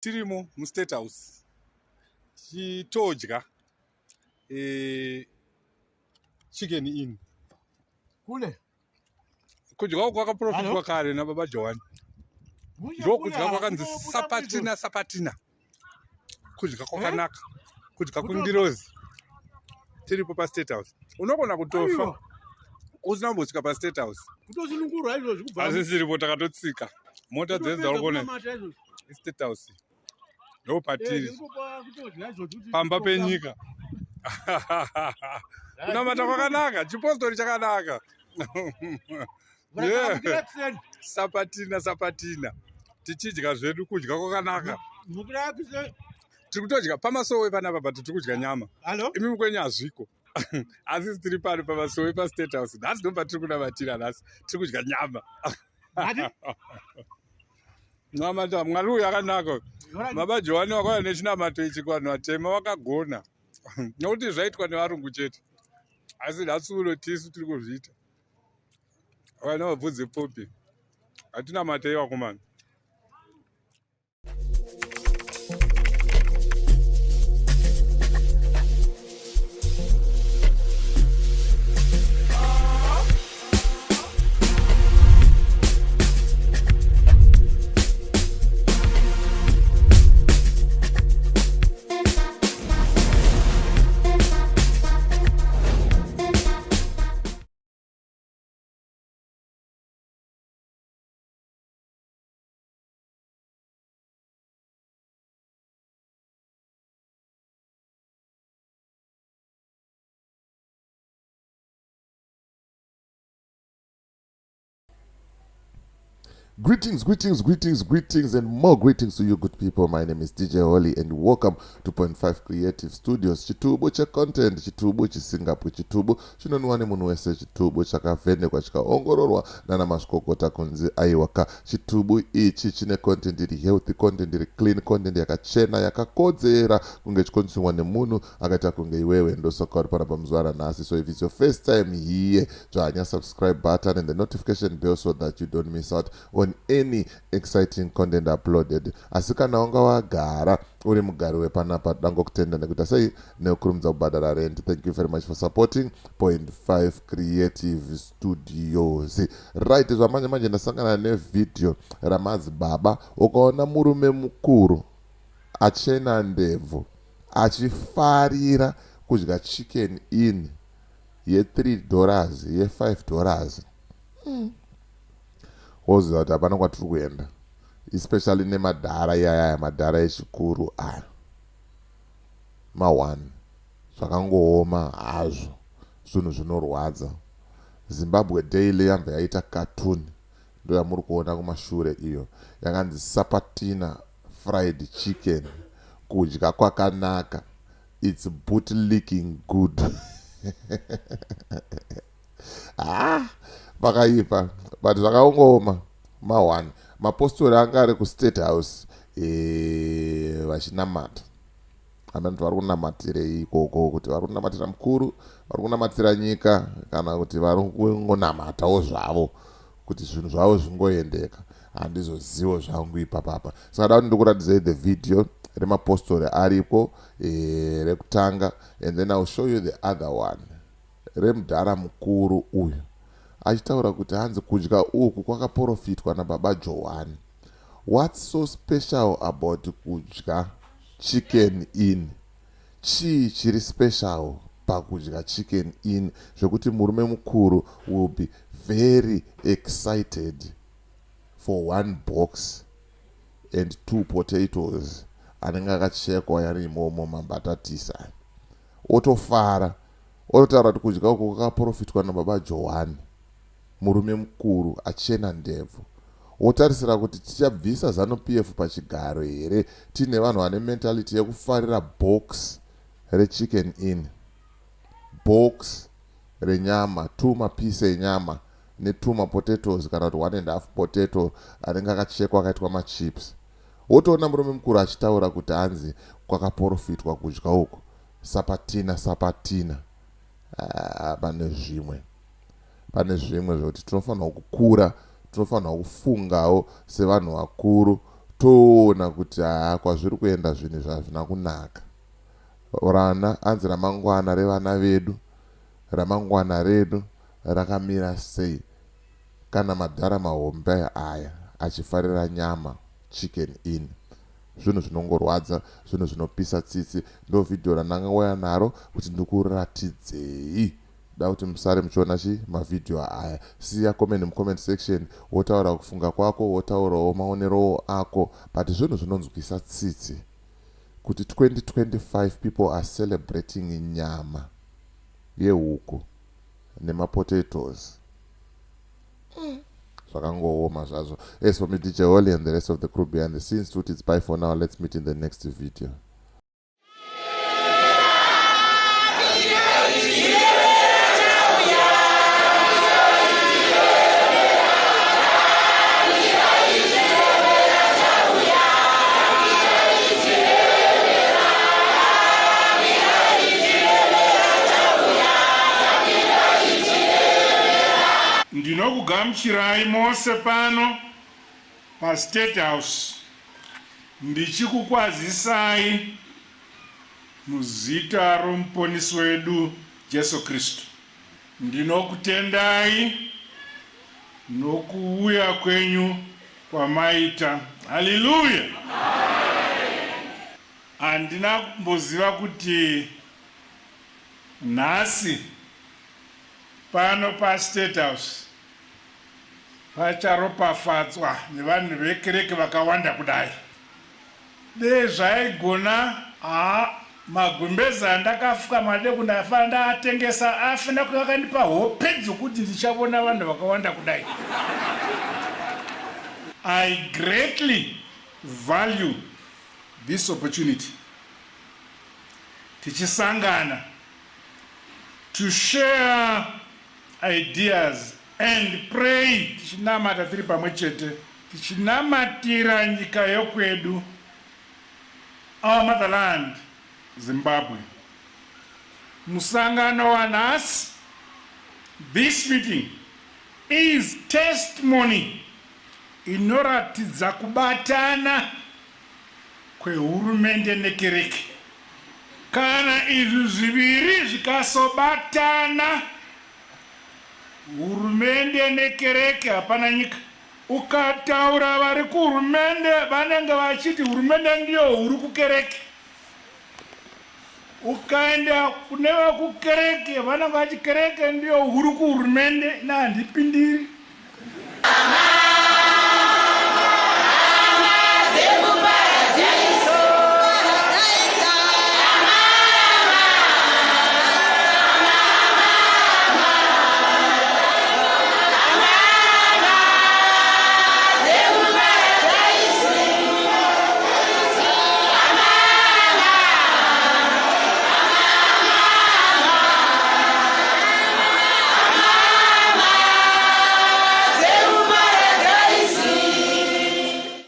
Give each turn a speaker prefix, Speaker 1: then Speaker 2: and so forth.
Speaker 1: Tirimo muState House chitodya chicken in
Speaker 2: kule
Speaker 1: kudya uku kwakaprofitwa kare nababa Johani. Ndokudya kwakanzi sapatina kudya kwakanaka, kudya kundirozi. Tiripo paState House unogona kutofa usina kumbosvika paState House. Asi siripo takatotsika mota dzedu dzarikona iState House ndopatiri pamba penyika. Kunamata kwakanaka, chipostori chakanaka. Sapatina tichidya zvedu kudya kwakanaka. Tiri kutodya pamasowe panapa but tiri kudya nyama. Imi kwenyu hazviko. Asi tiri pano pamasowe paState House. Nhasi ndobva tiri kunamatira nhasi. Tiri kudya nyama. Namata Mwari uyu akanaka. Baba Johani wakauya nechinamato ichi kuvanhu vatema wakagona. Nokuti zvaitwa nevarungu chete. Asi nhasi uno tisu tiri kuzviita. Vana vabvudze popi. Hatina matei wakomana.
Speaker 3: Greetings, and more greetings to you, good people. My name is DJ Holly, and welcome to Point 5 Creative Studios. Chitubu cha content, chitubu chisingapu, chitubu chinonwane munhu wese, chitubu chakavhenekwa chikaongororwa nana mazvikokota kunzi aiwaka. Chitubu ichi chine content iri healthy, content iri clean, content yakachena, yakakodzera kunge chikonsumiwa nemunhu akaita kunge iwewe. Ndosaka uri panapa muzuva ranhasi. So if it's your first time here, dzvanya subscribe button and the notification bell so that you don't miss out on any exciting content uploaded. Asi kana wanga wagara uri mugari wepanapa dangokutenda nekuti sei nekukurumidza kubhadhara rent. Thank you very much for supporting Point 5 Creative Studios. Right, zvamanje manje ndasangana nevidhio raMadzibaba. Ukaona murume mukuru achena ndebvu achifarira kudya chicken in $3 $5. Woziva kuti hapana kwatiri kuenda, especially nemadhara yaya madhara echikuru aya ma1 zvakangooma hazvo, zvinhu zvinorwadza. Zimbabwe Daily yambva yaita cartoon ndo yamuri kuona kumashure iyo, yakanzi Sapatina fried chicken, kudya kwakanaka, it's bootlicking good. Pakaipa but zvakaongoma ma1 mapostori anga ari kuState House vachinamata. Anoti vari kunamatire ikoko, kuti vari kunamatira mukuru, vari kunamatira nyika, kana kuti vari kungonamatawo zvavo kuti zvinhu zvavo zvingoendeka. Handizozivo zvangu ipapapa. Saka da kuti ndikuratidzei the video remapostori aripo rekutanga, and then I'll show you the other one remudhara mukuru uyu achitaura kuti hanzi kudya uku kwakaprofitwa nababa Johani. What's so special about kudya chicken in? Chii chiri special pakudya chicken in zvekuti murume mukuru will be very excited for 1 box and 2 potatoes anenge akachekwa yari imomo mambatatisa, otofara, ototaura kuti kudya uku kwakaprofitwa nababa Johani, murume mukuru achena ndebvu. Wotarisira kuti tichabvisa ZANU-PF pachigaro here tine vanhu vane mentality yekufarira box rechicken in, box renyama, 2 mapise enyama ne2 mapotatoes kana kuti 1.5 potato anenge akachekwa akaitwa machips. Wotoona murume mukuru achitaura kuti hanzi kwakaprofitwa kudya uku sapatina. Pane zvimwe zvekuti tinofanira kukura, tinofanira kufungawo sevanhu vakuru, toona kuti kwazviri kuenda zvinhu zvazvina kunaka. Rana anzi ramangwana revana vedu, ramangwana redu rakamira sei kana madhara mahombe aya achifarira nyama chicken in. Zvinhu zvinongorwadza, zvinhu zvinopisa tsitsi. Ndo video randangauya naro kuti ndikuratidzei. Da kuti musare muchiona mavideo aya. Siya comment mucomment section, wotaura kufunga kwako, wotaurawo maonero ako, but zvinhu zvinonzwisa tsitsi kuti 2025 people are celebrating nyama yehuku nemapotatoes. Zvakangooma zvazvo. As for me, DJ Holly and the rest of the crew behind the scenes, it's bye for now. Let's meet in the next video.
Speaker 2: Ndinokugamuchirai mose pano pa State House ndichikukwazisai muzita romuponesi wedu Jesu Kristu. Ndinokutendai nokuuya kwenyu kwamaita. Hallelujah. Andina kumboziva kuti nhasi pano pa State House pacharopafadzwa nevanhu vekereke vakawanda kudai. Dei zvaigona magumbeza andakafuka madeko ndafana ndatengesa afana kuvakandipa hope dzokuti ndichavona vanhu vakawanda kudai. I greatly value this opportunity tichisangana to share ideas and pray. Tichinamata tiri pamwe chete, tichinamatira nyika yokwedu, our motherland, Zimbabwe. Musangano wa nhasi, this meeting is testimony inoratidza kubatana kwehurumende nekereke. Kana izvi zviviri zvikasobatana, hurumende nekereke, hapana nyika. Ukataura vari kuhurumende vanenge vachiti hurumende ndiyo huru kukereke. Ukaenda kune vakukereke vanenge vachiti kereke ndiyo huru kuhurumende. Na handipindiri.